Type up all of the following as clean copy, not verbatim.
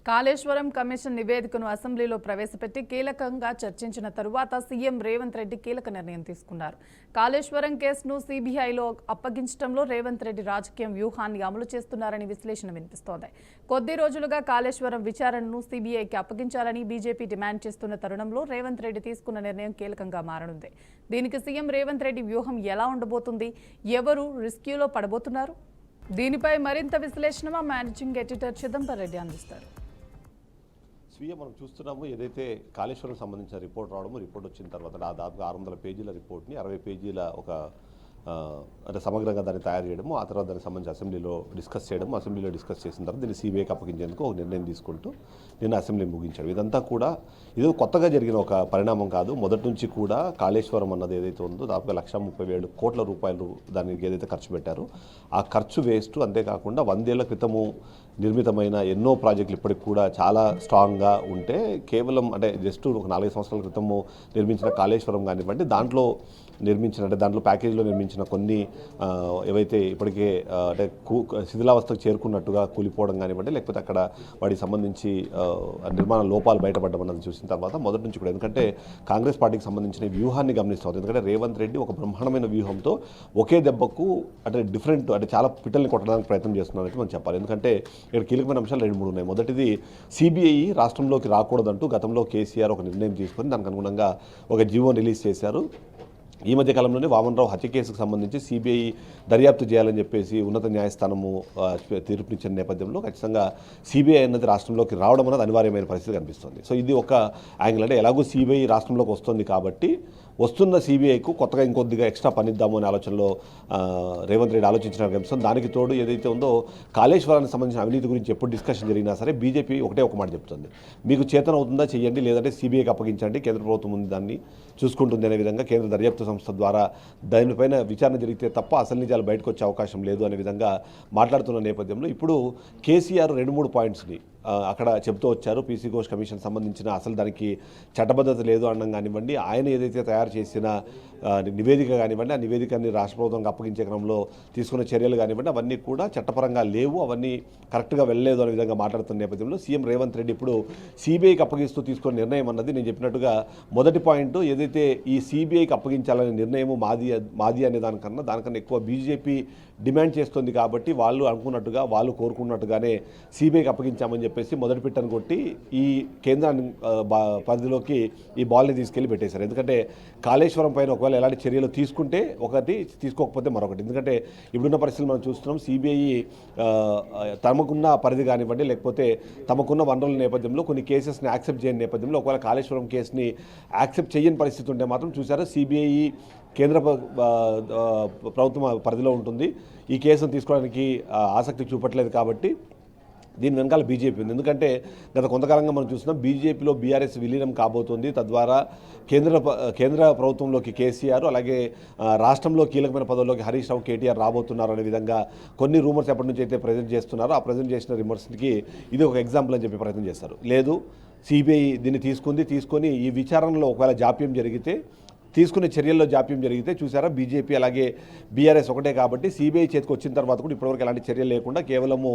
Kaleshwaram commission నివేదికను అసెంబ్లీలో ప్రవేశపెట్టి కీలకంగా చర్చించిన తరువాత సీఎం రేవంత్ రెడ్డి కీలక నిర్ణయం తీసుకున్నారు. కాళేశ్వరం కేసును సీబీఐలో అప్పగించడంలో రేవంత్ రెడ్డి రాజకీయ వ్యూహాన్ని అమలు చేస్తున్నారని విశ్లేషణ వినిపిస్తోంది. కొద్ది రోజులుగా కాళేశ్వరం విచారణను సీబీఐకి అప్పగించాలని బీజేపీ డిమాండ్ చేస్తున్న తరుణంలో రేవంత్ రెడ్డి తీసుకున్న నిర్ణయం కీలకంగా మారనుంది. దీనికి సీఎం రేవంత్ రెడ్డి వ్యూహం ఎలా ఉండబోతుంది? ఎవరు రిస్క్యూలో పడబోతున్నారు? దీనిపై మరింత విశ్లేషణ మా మేనేజింగ్ ఎడిటర్ చిదంబర్ రెడ్డి అందిస్తారు. స్వీయ మనం చూస్తున్నాము, ఏదైతే కాళేశ్వరం సంబంధించిన రిపోర్ట్ రిపోర్ట్ వచ్చిన తర్వాత దాదాపుగా 600 పేజీల రిపోర్ట్ని 60 పేజీల ఒక అంటే సమగ్రంగా దాన్ని తయారు చేయడము, ఆ తర్వాత దానికి సంబంధించి అసెంబ్లీలో డిస్కస్ చేసిన తర్వాత దీన్ని సీబీఐకి అప్పగించేందుకు ఒక నిర్ణయం తీసుకుంటూ నిన్న అసెంబ్లీ ముగించాడు. ఇదంతా కూడా ఇది కొత్తగా జరిగిన ఒక పరిణామం కాదు. మొదటి నుంచి కూడా కాళేశ్వరం అన్నది ఏదైతే ఉందో దాదాపుగా 1,37 కోట్ల రూపాయలు దానికి ఏదైతే ఖర్చు పెట్టారో ఆ ఖర్చు వేస్ట్. అంతేకాకుండా 100 ఏళ్ల క్రితము నిర్మితమైన ఎన్నో ప్రాజెక్టులు ఇప్పటికి కూడా చాలా స్ట్రాంగ్గా ఉంటే కేవలం అంటే జస్ట్ ఒక 4 సంవత్సరాల క్రితము నిర్మించిన కాళేశ్వరం కానివ్వండి, దాంట్లో ప్యాకేజీలో నిర్మించిన కొన్ని ఏవైతే ఇప్పటికే అంటే శిథిలావస్థకు చేరుకున్నట్టుగా కూలిపోవడం కానివ్వండి, లేకపోతే అక్కడ వాటికి సంబంధించి నిర్మాణ లోపాలు బయటపడడం అన్నది చూసిన తర్వాత మొదటి నుంచి కూడా, ఎందుకంటే కాంగ్రెస్ పార్టీకి సంబంధించిన వ్యూహాన్ని గమనిస్తుంది. ఎందుకంటే రేవంత్ రెడ్డి ఒక బ్రహ్మాండమైన వ్యూహంతో ఒకే దెబ్బకు అంటే డిఫరెంట్ అంటే చాలా పిట్టల్ని కొట్టడానికి ప్రయత్నం చేస్తున్నారని మనం చెప్పాలి. ఎందుకంటే ఇక్కడ కీలకమైన అంశాలు 2-3 ఉన్నాయి. మొదటిది, సిబిఐ రాష్ట్రంలోకి రాకూడదంటూ గతంలో కేసీఆర్ ఒక నిర్ణయం తీసుకొని దానికి అనుగుణంగా ఒక జీవో రిలీజ్ చేశారు. ఈ మధ్య కాలంలోనే వామన్రావు హత్య కేసుకు సంబంధించి సిబిఐ దర్యాప్తు చేయాలని చెప్పేసి ఉన్నత న్యాయస్థానము తీర్పునిచ్చిన నేపథ్యంలో ఖచ్చితంగా సిబిఐ అన్నది రాష్ట్రంలోకి రావడం అనేది అనివార్యమైన పరిస్థితి కనిపిస్తుంది. సో ఇది ఒక యాంగిల్. అంటే ఎలాగో సిబిఐ రాష్ట్రంలోకి వస్తుంది కాబట్టి వస్తున్న సిబిఐకు కొత్తగా ఇంకొద్దిగా ఎక్స్ట్రా పనిద్దాము అనే ఆలోచనలో రేవంత్ రెడ్డి ఆలోచించిన కనిపిస్తుంది. దానికి తోడు ఏదైతే ఉందో కాళేశ్వరానికి సంబంధించిన అవినీతి గురించి ఎప్పుడు డిస్కషన్ జరిగినా సరే బీజేపీ ఒక మాట చెప్తుంది, మీకు చేతన అవుతుందా చేయండి, లేదంటే సిబిఐకి అప్పగించండి, కేంద్ర ప్రభుత్వం ఉంది దాన్ని చూసుకుంటుంది అనే విధంగా కేంద్ర దర్యాప్తు సంస్థ ద్వారా దానిపైన విచారణ జరిగితే తప్ప అసలు నిజాలు బయటకు వచ్చే అవకాశం లేదు అనే విధంగా మాట్లాడుతున్న నేపథ్యంలో ఇప్పుడు కేసీఆర్ 2-3 పాయింట్స్ని అక్కడ చెబుతూ వచ్చారు. పీసీ ఘోష్ కమిషన్ సంబంధించిన అసలు దానికి చట్టబద్ధత లేదు అనడం కానివ్వండి, ఆయన ఏదైతే తయారు చేసిన నివేదిక కానివ్వండి, ఆ నివేదికని రాష్ట్ర ప్రభుత్వానికి అప్పగించే క్రమంలో తీసుకున్న చర్యలు కానివ్వండి, అవన్నీ కూడా చట్టపరంగా లేవు, అవన్నీ కరెక్ట్గా వెళ్ళలేదు అనే విధంగా మాట్లాడుతున్న నేపథ్యంలో సీఎం రేవంత్ రెడ్డి ఇప్పుడు సిబిఐకి అప్పగిస్తూ తీసుకున్న నిర్ణయం అన్నది నేను చెప్పినట్టుగా మొదటి పాయింట్, ఏదైతే ఈ సిబిఐకి అప్పగించాలనే నిర్ణయం మాది అనే దానికన్నా ఎక్కువ బీజేపీ డిమాండ్ చేస్తుంది కాబట్టి వాళ్ళు అనుకున్నట్టుగా వాళ్ళు కోరుకున్నట్టుగానే సిబిఐకి అప్పగించామని చెప్పేసి మొదటి పిట్టను కొట్టి ఈ కేంద్రాన్ని పరిధిలోకి ఈ బాల్ని తీసుకెళ్లి పెట్టేశారు. ఎందుకంటే కాళేశ్వరం పైన ఒకవేళ ఎలాంటి చర్యలు తీసుకుంటే ఒకటి, తీసుకోకపోతే మరొకటి. ఎందుకంటే ఇప్పుడున్న పరిస్థితులు మనం చూస్తున్నాం, సిబిఐ తమకున్న పరిధి కానివ్వండి, లేకపోతే తమకున్న వనరుల నేపథ్యంలో కొన్ని కేసెస్ని యాక్సెప్ట్ చేయని నేపథ్యంలో ఒకవేళ కాళేశ్వరం కేసుని యాక్సెప్ట్ చేయని పరిస్థితి ఉంటే మాత్రం చూసారా సిబిఐ కేంద్ర ప్రభుత్వం పరిధిలో ఉంటుంది, ఈ కేసును తీసుకోవడానికి ఆసక్తి చూపట్లేదు కాబట్టి దీని వెనకాల బీజేపీ ఉంది. ఎందుకంటే గత కొంతకాలంగా మనం చూస్తున్నాం బీజేపీలో బీఆర్ఎస్ విలీనం కాబోతుంది, తద్వారా కేంద్ర ప్రభుత్వంలోకి కేసీఆర్, అలాగే రాష్ట్రంలో కీలకమైన పదవుల్లోకి హరీష్ రావు, కేటీఆర్ రాబోతున్నారు అనే విధంగా కొన్ని రూమర్స్ ఎప్పటి నుంచి అయితే ప్రజెంట్ చేస్తున్నారో ఆ ప్రజెంట్ చేసిన రిమర్స్కి ఇది ఒక ఎగ్జాంపుల్ అని చెప్పి ప్రయత్నం చేస్తారు. లేదు, సిబిఐ దీన్ని తీసుకొని ఈ విచారణలో ఒకవేళ జాప్యం జరిగితే, తీసుకునే చర్యల్లో జాప్యం జరిగితే చూసారా బీజేపీ అలాగే బీఆర్ఎస్ ఒకటే కాబట్టి సిబిఐ చేతికి వచ్చిన తర్వాత కూడా ఇప్పటివరకు ఎలాంటి చర్యలు లేకుండా కేవలము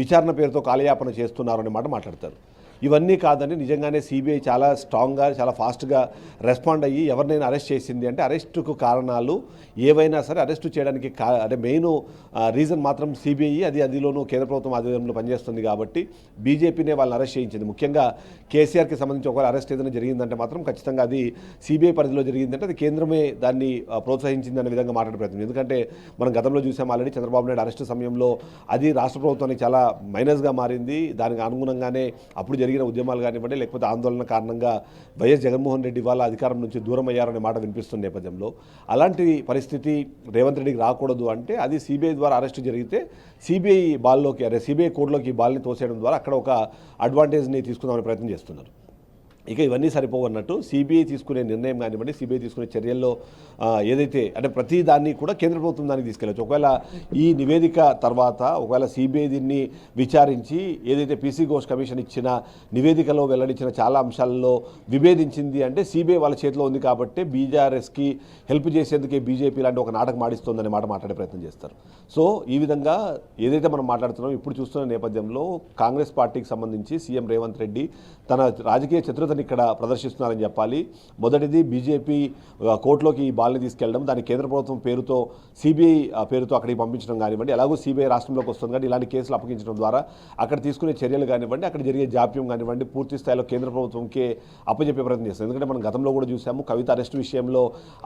విచారణ పేరుతో కాలయాపన చేస్తున్నారు అనే మాట మాట్లాడతారు. ఇవన్నీ కాదని నిజంగానే సిబిఐ చాలా స్ట్రాంగ్గా చాలా ఫాస్ట్గా రెస్పాండ్ అయ్యి ఎవరినైనా అరెస్ట్ చేసింది అంటే అరెస్టుకు కారణాలు ఏవైనా సరే అరెస్టు చేయడానికి అంటే మెయిన్ రీజన్ మాత్రం సిబిఐ, అదిలోనూ కేంద్ర ప్రభుత్వం ఆధ్వర్యంలో పనిచేస్తుంది కాబట్టి బీజేపీనే వాళ్ళని అరెస్ట్ చేయించింది. ముఖ్యంగా కేసీఆర్కి సంబంధించి ఒకవేళ అరెస్ట్ ఏదైనా జరిగిందంటే మాత్రం ఖచ్చితంగా అది సిబిఐ పరిధిలో జరిగిందంటే అది కేంద్రమే దాన్ని ప్రోత్సహించింది అనే విధంగా మాట్లాడే ప్రయత్నం. ఎందుకంటే మనం గతంలో చూసాం ఆల్రెడీ చంద్రబాబు నాయుడు అరెస్టు సమయంలో అది రాష్ట్ర ప్రభుత్వానికి చాలా మైనస్గా మారింది. దానికి అనుగుణంగానే అప్పుడు జరిగిన ఉద్యమాలు కానివ్వండి, లేకపోతే ఆందోళన కారణంగా వైఎస్ జగన్మోహన్ రెడ్డి వాళ్ళ అధికారం నుంచి దూరం అయ్యారనే మాట వినిపిస్తున్న నేపథ్యంలో అలాంటి పరిస్థితి రేవంత్ రెడ్డికి రాకూడదు అంటే అది సిబిఐ ద్వారా అరెస్టు జరిగితే సిబిఐ కోడ్లోకి ఈ బాల్ని తోసేయడం ద్వారా అక్కడ ఒక అడ్వాంటేజ్ని తీసుకుందామనే ప్రయత్నం చేస్తున్నారు. ఇక ఇవన్నీ సరిపోవన్నట్టు సిబిఐ తీసుకునే నిర్ణయం కానివ్వండి, సిబిఐ తీసుకునే చర్యల్లో ఏదైతే అంటే ప్రతి దాన్ని కూడా కేంద్ర ప్రభుత్వం దానికి తీసుకెళ్ళచ్చు. ఒకవేళ ఈ నివేదిక తర్వాత ఒకవేళ సిబిఐ దీన్ని విచారించి ఏదైతే పీసీ ఘోష్ కమిషన్ ఇచ్చిన నివేదికలో వెల్లడించిన చాలా అంశాలలో విభేదించింది అంటే సిబిఐ వాళ్ళ చేతిలో ఉంది కాబట్టి బీజేఆర్ఎస్కి హెల్ప్ చేసేందుకే బీజేపీ లాంటి ఒక నాటకం ఆడిస్తోందనే మాట మాట్లాడే ప్రయత్నం చేస్తారు. సో ఈ విధంగా ఏదైతే మనం మాట్లాడుతున్నామో ఇప్పుడు చూస్తున్న నేపథ్యంలో కాంగ్రెస్ పార్టీకి సంబంధించి సీఎం రేవంత్ రెడ్డి తన రాజకీయ చతురతని ఇక్కడ ప్రదర్శిస్తున్నారని చెప్పాలి. మొదటిది బీజేపీ కోర్టులోకి ఈ బాల్ని తీసుకెళ్లడం, దాని కేంద్ర ప్రభుత్వం పేరుతో సిబిఐ పేరుతో అక్కడికి పంపించడం కానివ్వండి, ఎలాగో సిబిఐ రాష్ట్రంలోకి వస్తుంది కానీ ఇలాంటి కేసులు అప్పగించడం ద్వారా అక్కడ తీసుకునే చర్యలు కానివ్వండి, అక్కడ జరిగే జాప్యం కానివ్వండి పూర్తి స్థాయిలో కేంద్ర ప్రభుత్వంకే అప్పచెప్పే ప్రయత్నం చేస్తుంది. ఎందుకంటే మనం గతంలో కూడా చూసాము కవిత అరెస్టు విషయంలో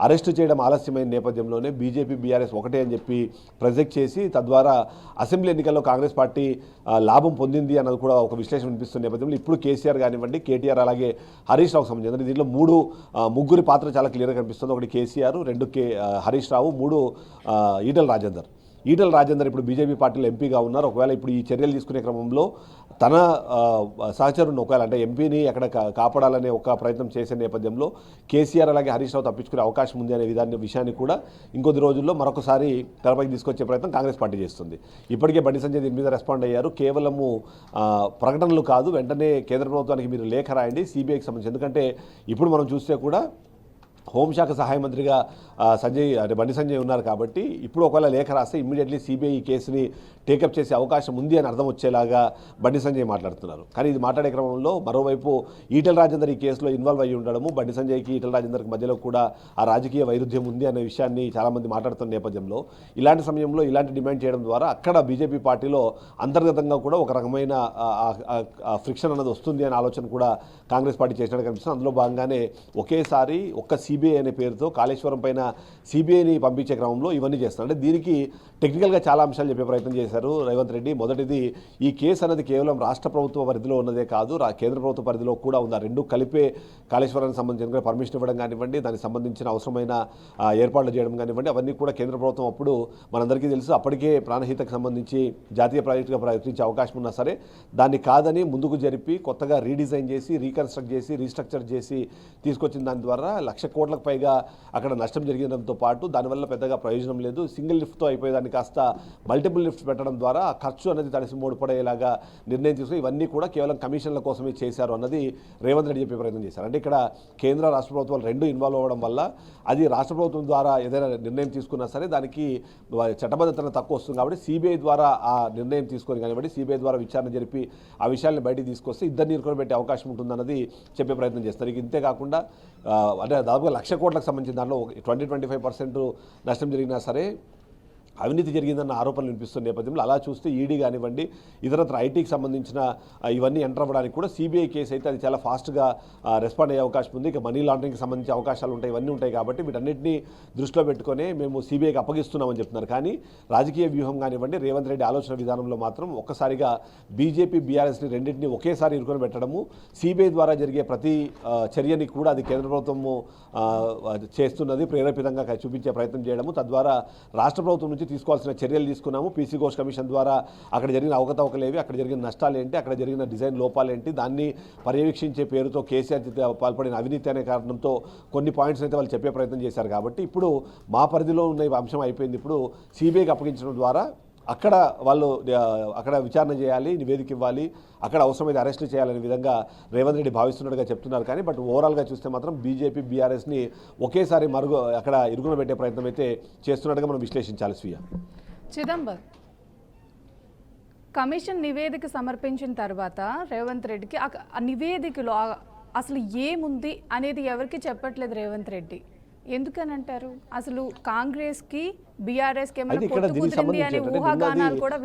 అరెస్టు చేయడం ఆలస్యమైన నేపథ్యంలోనే బీజేపీ బీఆర్ఎస్ ఒకటే అని చెప్పి ప్రొజెక్ట్ చేసి తద్వారా అసెంబ్లీ ఎన్నికల్లో కాంగ్రెస్ పార్టీ లాభం పొందింది అన్నది కూడా ఒక విశ్లేషణ వినిపిస్తున్న నేపథ్యంలో ఇప్పుడు కేసీఆర్ కానివ్వండి, కేటీఆర్ అలాగే హరీష్ రావుకు సంబంధించి దీంట్లో ముగ్గురి పాత్ర చాలా క్లియర్గా కనిపిస్తుంది. ఒకటి కేసీఆర్, రెండు హరీష్ రావు, మూడు ఈటల రాజేందర్ ఇప్పుడు బీజేపీ పార్టీలో ఎంపీగా ఉన్నారు. ఒకవేళ ఇప్పుడు ఈ చర్యలు తీసుకునే క్రమంలో తన సహచరుని ఒకవేళ అంటే ఎంపీని అక్కడ కాపాడాలనే ఒక ప్రయత్నం చేసే నేపథ్యంలో కేసీఆర్ అలాగే హరీష్ రావు తప్పించుకునే అవకాశం ఉంది అనే విషయాన్ని కూడా ఇంకొద్ది రోజుల్లో మరొకసారి తెరపైకి తీసుకొచ్చే ప్రయత్నం కాంగ్రెస్ పార్టీ చేస్తుంది. ఇప్పటికే బండి సంజయ్ దీని మీద రెస్పాండ్ అయ్యారు. కేవలము ప్రకటనలు కాదు, వెంటనే కేంద్ర ప్రభుత్వానికి మీరు లేఖ రాయండి సిబిఐకి సంబంధించి. ఎందుకంటే ఇప్పుడు మనం చూస్తే కూడా హోంశాఖ సహాయ మంత్రిగా బండి సంజయ్ ఉన్నారు కాబట్టి ఇప్పుడు ఒకవేళ లేఖ రాస్తే ఇమ్మీడియట్లీ సిబిఐ ఈ కేసుని టేకప్ చేసే అవకాశం ఉంది అని అర్థం వచ్చేలాగా బండి సంజయ్ మాట్లాడుతున్నారు. కానీ ఇది మాట్లాడే క్రమంలో మరోవైపు ఈటల రాజేందర్ ఈ కేసులో ఇన్వాల్వ్ అయ్యి ఉండడము, బండి సంజయ్కి ఈటల రాజేందర్కి మధ్యలో కూడా ఆ రాజకీయ వైరుధ్యం ఉంది అనే విషయాన్ని చాలామంది మాట్లాడుతున్న నేపథ్యంలో ఇలాంటి సమయంలో ఇలాంటి డిమాండ్ చేయడం ద్వారా అక్కడ బీజేపీ పార్టీలో అంతర్గతంగా కూడా ఒక రకమైన ఫ్రిక్షన్ అన్నది వస్తుంది అనే ఆలోచన కూడా కాంగ్రెస్ పార్టీ చేసినట్టు కనిపిస్తుంది. అందులో భాగంగానే ఒకేసారి ఒక్క సిబిఐ అనే పేరుతో కాళేశ్వరం పైన సిబిఐని పంపించే క్రమంలో ఇవన్నీ చేస్తున్నారు. అంటే దీనికి టెక్నికల్గా చాలా అంశాలు చెప్పే ప్రయత్నం చేశారు రేవంత్ రెడ్డి. మొదటిది ఈ కేసు అనేది కేవలం రాష్ట్ర ప్రభుత్వ పరిధిలో ఉన్నదే కాదు, కేంద్ర ప్రభుత్వ పరిధిలో కూడా ఉంది. రెండు కలిపే కాళేశ్వరానికి సంబంధించిన పర్మిషన్ ఇవ్వడం కానివ్వండి, దానికి సంబంధించిన అవసరమైన ఏర్పాట్లు చేయడం కానివ్వండి, అవన్నీ కూడా కేంద్ర ప్రభుత్వం అప్పుడు మనందరికీ తెలుసు అప్పటికే ప్రాణహితకు సంబంధించి జాతీయ ప్రాజెక్టుగా ప్రయత్నించే అవకాశం ఉన్నా సరే దాన్ని కాదని ముందుకు జరిపి కొత్తగా రీడిజైన్ చేసి రీకన్స్ట్రక్ట్ చేసి రీస్ట్రక్చర్ చేసి తీసుకొచ్చిన దాని ద్వారా 1,00,000 కోట్లకు పైగా అక్కడ నష్టం జరిగడంతో పాటు దానివల్ల పెద్దగా ప్రయోజనం లేదు. సింగిల్ లిఫ్ట్తో అయిపోయేదాన్ని కాస్త మల్టిపుల్ లిఫ్ట్స్ పెట్టడం ద్వారా ఆ ఖర్చు అనేది తడిసి మూడిపడేలాగా నిర్ణయం తీసుకుని ఇవన్నీ కూడా కేవలం కమిషన్ల కోసమే చేశారు అన్నది రేవంత్ రెడ్డి చెప్పే ప్రయత్నం చేశారు. అంటే ఇక్కడ కేంద్ర రాష్ట్ర ప్రభుత్వాలు రెండు ఇన్వాల్వ్ అవ్వడం వల్ల అది రాష్ట్ర ప్రభుత్వం ద్వారా ఏదైనా నిర్ణయం తీసుకున్నా సరే దానికి చట్టబద్ధత తక్కువ వస్తుంది కాబట్టి సిబిఐ ద్వారా ఆ నిర్ణయం తీసుకొని కానివ్వండి, సిబిఐ ద్వారా విచారణ జరిపి ఆ విషయాన్ని బయటికి తీసుకొస్తే ఇద్దరిని ఇరుకొని పెట్టే అవకాశం ఉంటుందన్నది చెప్పే ప్రయత్నం చేస్తారు. ఇక ఇంతే కాకుండా అంటే దాదాపుగా 1,00,000 కోట్లకు సంబంధించిన దాంట్లో 20-25% నష్టం జరిగినా సరే అవినీతి జరిగిందన్న ఆరోపణలు వినిపిస్తున్న నేపథ్యంలో అలా చూస్తే ఈడీ కానివ్వండి ఇతరత్ర ఐటీకి సంబంధించిన ఇవన్నీ ఎంటర్ అవ్వడానికి కూడా సిబిఐ కేసు అయితే అది చాలా ఫాస్ట్గా రెస్పాండ్ అయ్యే అవకాశం ఉంది. ఇక మనీ లాండరింగ్కి సంబంధించి అవకాశాలు ఉంటాయి, ఇవన్నీ ఉంటాయి కాబట్టి వీటన్నిటిని దృష్టిలో పెట్టుకొని మేము సిబిఐకి అప్పగిస్తున్నామని చెప్తున్నారు. కానీ రాజకీయ వ్యూహం కానివ్వండి రేవంత్ రెడ్డి ఆలోచన విధానంలో మాత్రం ఒక్కసారిగా బీజేపీ బీఆర్ఎస్ని రెండింటిని ఒకేసారి ఇరుకొని పెట్టడము, సిబిఐ ద్వారా జరిగే ప్రతి చర్యని కూడా అది కేంద్ర ప్రభుత్వము చేస్తున్నది ప్రేరేపితంగా చూపించే ప్రయత్నం చేయడము, తద్వారా రాష్ట్ర ప్రభుత్వం నుంచి తీసుకోవాల్సిన చర్యలు తీసుకున్నాము. పీసీ ఘోష్ కమిషన్ ద్వారా అక్కడ జరిగిన అవకతవకలేవి, అక్కడ జరిగిన నష్టాలు ఏంటి, అక్కడ జరిగిన డిజైన్ లోపాలు ఏంటి, దాన్ని పర్యవేక్షించే పేరుతో కేసీఆర్ పాల్పడిన అవినీతి అనే కారణంతో కొన్ని పాయింట్స్ అయితే వాళ్ళు చెప్పే ప్రయత్నం చేశారు. కాబట్టి ఇప్పుడు మా పరిధిలో ఉన్న అంశం అయిపోయింది, ఇప్పుడు సిబిఐకి అప్పగించడం ద్వారా అక్కడ వాళ్ళు అక్కడ విచారణ చేయాలి, నివేదిక ఇవ్వాలి, అక్కడ అవసరమైతే అరెస్టులు చేయాలనే విధంగా రేవంత్ రెడ్డి భావిస్తున్నట్టుగా చెప్తున్నారు. కానీ బట్ ఓవరాల్గా చూస్తే మాత్రం బీజేపీ బీఆర్ఎస్ని ఒకేసారి అక్కడ ఇరుగున పెట్టే ప్రయత్నం అయితే చేస్తున్నట్టుగా మనం విశ్లేషించాలి. స్వీయ చిదంబర్ కమిషన్ నివేదిక సమర్పించిన తర్వాత రేవంత్ రెడ్డికి ఆ నివేదికలో అసలు ఏముంది అనేది ఎవరికి చెప్పట్లేదు రేవంత్ రెడ్డి. ఎందుకని అంటారు? అసలు కాంగ్రెస్ కి బీఆర్ఎస్ కి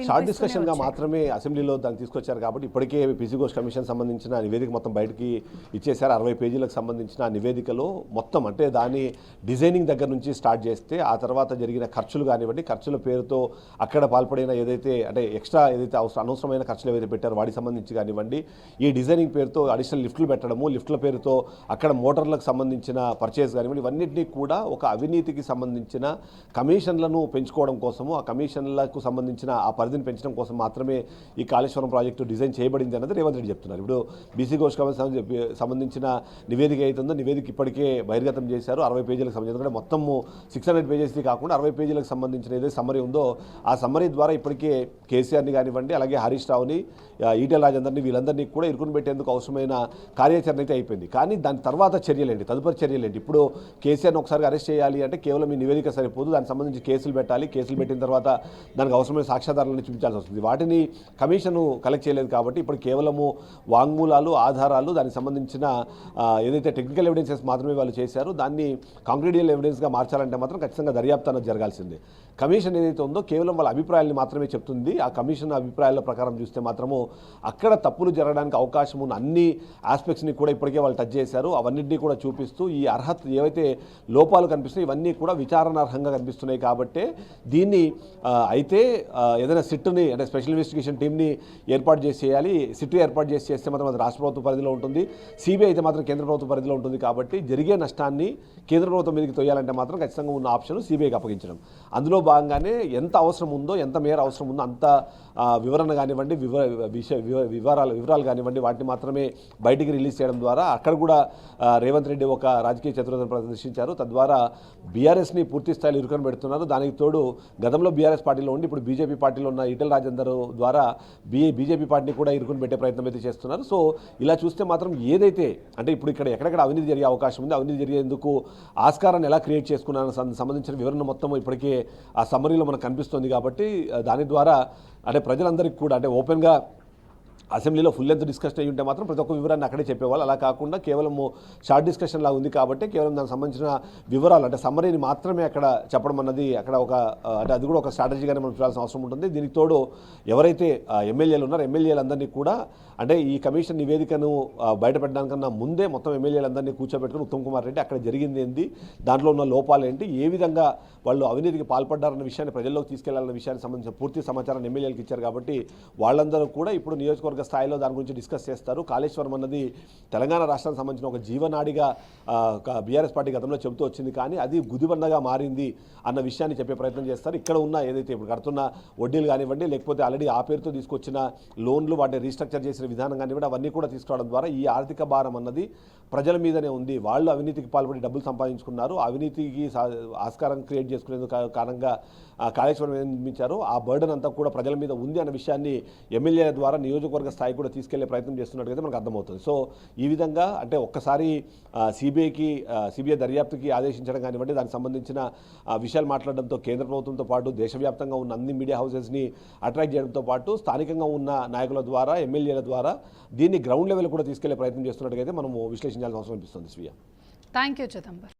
షార్ట్ డిస్కషన్ గా మాత్రమే అసెంబ్లీలో దాన్ని తీసుకొచ్చారు కాబట్టి ఇప్పటికే పీసీ ఘోష్ కమిషన్ సంబంధించిన నివేదిక మొత్తం బయటికి ఇచ్చేశారు. 60 పేజీలకు సంబంధించిన నివేదికలో మొత్తం అంటే దాని డిజైనింగ్ దగ్గర నుంచి స్టార్ట్ చేస్తే ఆ తర్వాత జరిగిన ఖర్చులు కానివ్వండి, ఖర్చుల పేరుతో అక్కడ పాల్పడిన ఏదైతే అంటే ఎక్స్ట్రా ఏదైతే అనవసరమైన ఖర్చులు ఏదైతే పెట్టారో వాటికి సంబంధించి కానివ్వండి, ఈ డిజైనింగ్ పేరుతో అడిషనల్ లిఫ్ట్లు పెట్టడము, లిఫ్ట్ల పేరుతో అక్కడ మోటార్లకు సంబంధించిన పర్చేస్ కానివ్వండి, ఇవన్నింటినీ కూడా ఒక అవినీతికి సంబంధించిన కమిషన్ కమిషన్లను పెంచుకోవడం కోసము, ఆ కమిషన్లకు సంబంధించిన ఆ పరిధిని పెంచడం కోసం మాత్రమే ఈ కాళేశ్వరం ప్రాజెక్టు డిజైన్ చేయబడింది అన్నది రేవంత్ రెడ్డి చెప్తున్నారు. ఇప్పుడు బీసీ ఘోష్ కమిషన్ సంబంధించిన నివేదిక అవుతుందో నివేదిక ఇప్పటికే బహిర్గతం చేశారు. 60 పేజీలకు సంబంధించి మొత్తము 600 పేజెస్ది కాకుండా 60 పేజీలకు సంబంధించిన ఏదైతే సమ్మరీ ఉందో ఆ సమ్మరీ ద్వారా ఇప్పటికే కేసీఆర్ని కానివ్వండి, అలాగే హరీష్ రావుని, ఈటెల రాజేందర్ని, వీళ్ళందరినీ కూడా ఇరుకుని పెట్టేందుకు అవసరమైన కార్యాచరణ అయితే అయిపోయింది. కానీ దాని తర్వాత చర్యలేంటి, తదుపరి చర్యలేంటి? ఇప్పుడు కేసీఆర్ని ఒకసారి అరెస్ట్ చేయాలి అంటే కేవలం ఈ నివేదిక సరిపోదు, దానికి సంబంధించి కేసులు పెట్టాలి. కేసులు పెట్టిన తర్వాత దానికి అవసరమైన సాక్ష్యాధారాలను చూపించాల్సి వస్తుంది. వాటిని కమిషన్ కలెక్ట్ చేయలేదు కాబట్టి ఇప్పుడు కేవలము వాంగ్మూలాలు, ఆధారాలు, దానికి సంబంధించిన ఏదైతే టెక్నికల్ ఎవిడెన్సెస్ మాత్రమే వాళ్ళు చేశారు. దాన్ని కాంక్రీటియల్ ఎవిడెన్స్గా మార్చాలంటే మాత్రం ఖచ్చితంగా దర్యాప్తు అనేది జరగాల్సిందే. కమిషన్ ఏదైతే ఉందో కేవలం వాళ్ళ అభిప్రాయాలను మాత్రమే చెప్తుంది. ఆ కమిషన్ అభిప్రాయాల ప్రకారం చూస్తే మాత్రము అక్కడ తప్పులు జరగడానికి అవకాశం ఉన్న అన్ని ఆస్పెక్ట్స్ని కూడా ఇప్పటికే వాళ్ళు టచ్ చేశారు. అవన్నింటినీ కూడా చూపిస్తూ ఈ అర్హత ఏవైతే లోపాలు కనిపిస్తున్నాయి ఇవన్నీ కూడా విచారణార్హంగా కనిపిస్తున్నాయి. కాబట్టి దీన్ని అయితే ఏదైనా సిట్ని అంటే స్పెషల్ ఇన్వెస్టిగేషన్ టీమ్ని ఏర్పాటు చేసి చేయాలి. సిట్ ఏర్పాటు చేస్తే మాత్రం అది రాష్ట్ర ప్రభుత్వ పరిధిలో ఉంటుంది. సిబిఐ అయితే మాత్రం కేంద్ర ప్రభుత్వ పరిధిలో ఉంటుంది. కాబట్టి జరిగే నష్టాన్ని కేంద్ర ప్రభుత్వం మీదకి తొయ్యాలంటే మాత్రం ఖచ్చితంగా ఉన్న ఆప్షన్ సిబిఐకి అప్పగించడం. అందులో భాగంగానే ఎంత అవసరం ఉందో, ఎంత మేర అవసరం ఉందో అంత వివరణ కానివ్వండి, వివరాలు కానివ్వండి, వాటిని మాత్రమే బయటికి రిలీజ్ చేయడం ద్వారా అక్కడ కూడా రేవంత్ రెడ్డి ఒక రాజకీయ చతురతను ప్రదర్శించారు. తద్వారా బీఆర్ఎస్ని పూర్తి స్థాయిలో ఇరుకని పెడుతున్నారు. దానికి తోడు గతంలో బీఆర్ఎస్ పార్టీలో ఉండి ఇప్పుడు బీజేపీ పార్టీలో ఉన్న ఈటెల రాజేందర్ ద్వారా బీజేపీ పార్టీని కూడా ఇరుకుని పెట్టే ప్రయత్నం అయితే చేస్తున్నారు. సో ఇలా చూస్తే మాత్రం ఏదైతే అంటే ఇప్పుడు ఇక్కడ ఎక్కడెక్కడ అవినీతి జరిగే అవకాశం ఉంది, అవినీతి జరిగేందుకు ఆస్కారాన్ని ఎలా క్రియేట్ చేసుకున్నారని సంబంధించిన వివరణ మొత్తం ఇప్పటికే ఆ సమ్మరీలో మనకు కనిపిస్తుంది. కాబట్టి దాని ద్వారా అంటే ప్రజలందరికీ కూడా అంటే ఓపెన్గా అసెంబ్లీలో ఫుల్ లెంత్ డిస్కషన్ అయ్యి ఉంటే మాత్రం ప్రతి ఒక్క వివరాన్ని అక్కడే చెప్పేవాళ్ళు. అలా కాకుండా కేవలం షార్ట్ డిస్కషన్ లాగా ఉంది కాబట్టి కేవలం దానికి సంబంధించిన వివరాలు అంటే సమ్మరీని మాత్రమే అక్కడ చెప్పడం అన్నది అక్కడ ఒక అంటే అది కూడా ఒక స్ట్రాటజీగానే మనం చూడాల్సిన అవసరం ఉంటుంది. దీనికి తోడు ఎవరైతే ఎమ్మెల్యేలు ఉన్నారో ఎమ్మెల్యేలందరినీ కూడా అంటే ఈ కమిషన్ నివేదికను బయటపెట్టడానికన్నా ముందే మొత్తం ఎమ్మెల్యేలందరినీ కూర్చోబెట్టుకుని ఉత్తమ్ కుమార్ రెడ్డి అక్కడ జరిగింది ఏంటి, దాంట్లో ఉన్న లోపాలు ఏంటి, ఏ విధంగా వాళ్ళు అవినీతికి పాల్పడ్డారన్న విషయాన్ని ప్రజల్లోకి తీసుకెళ్లాలన్న విషయానికి సంబంధించిన పూర్తి సమాచారాన్ని ఎమ్మెల్యేలకు ఇచ్చారు. కాబట్టి వాళ్ళందరూ కూడా ఇప్పుడు నియోజకవర్గ స్థాయిలో దాని గురించి డిస్కస్ చేస్తారు. కాళేశ్వరం అన్నది తెలంగాణ రాష్ట్రానికి సంబంధించిన ఒక జీవనాడిగా బీఆర్ఎస్ పార్టీ గతంలో చెబుతూ వచ్చింది. కానీ అది గుదిబండగా మారింది అన్న విషయాన్ని చెప్పే ప్రయత్నం చేస్తారు. ఇక్కడ ఉన్న ఏదైతే ఇప్పుడు కడుతున్న వడ్డీలు కానివ్వండి, లేకపోతే ఆల్రెడీ ఆ పేరుతో తీసుకొచ్చిన లోన్లు వాటిని రీస్ట్రక్చర్ చేసిన విధానం కానివ్వండి, అవన్నీ కూడా తీసుకురావడం ద్వారా ఈ ఆర్థిక భారం అన్నది ప్రజల మీదనే ఉంది. వాళ్ళు అవినీతికి పాల్పడి డబ్బులు సంపాదించుకున్నారు. అవినీతికి ఆస్కారం క్రియేట్ చేసుకునేందుకు కారణంగా కాళేశ్వరం నిర్మించారు. ఆ బర్డన్ అంతా కూడా ప్రజల మీద ఉంది అన్న విషయాన్ని ఎమ్మెల్యేల ద్వారా నియోజకవర్గ స్థాయి కూడా తీసుకెళ్లే ప్రయత్నం చేస్తున్నట్టుగా మనకు అర్థమవుతుంది. సో ఈ విధంగా అంటే ఒక్కసారి సిబిఐ దర్యాప్తుకి ఆదేశించడం కానివ్వండి, దానికి సంబంధించిన విషయాలు మాట్లాడడంతో కేంద్ర ప్రభుత్వంతో పాటు దేశవ్యాప్తంగా ఉన్న అన్ని మీడియా హౌసెస్ని అట్రాక్ట్ చేయడంతో పాటు స్థానికంగా ఉన్న నాయకుల ద్వారా ఎమ్మెల్యేల ద్వారా దీన్ని గ్రౌండ్ లెవెల్ కూడా తీసుకెళ్లే ప్రయత్నం చేస్తున్నట్టుగా మనము విశ్లేషించాల్సిన అవసరం అనిపిస్తుంది. స్వీయ థ్యాంక్ యూ చిదంబర్.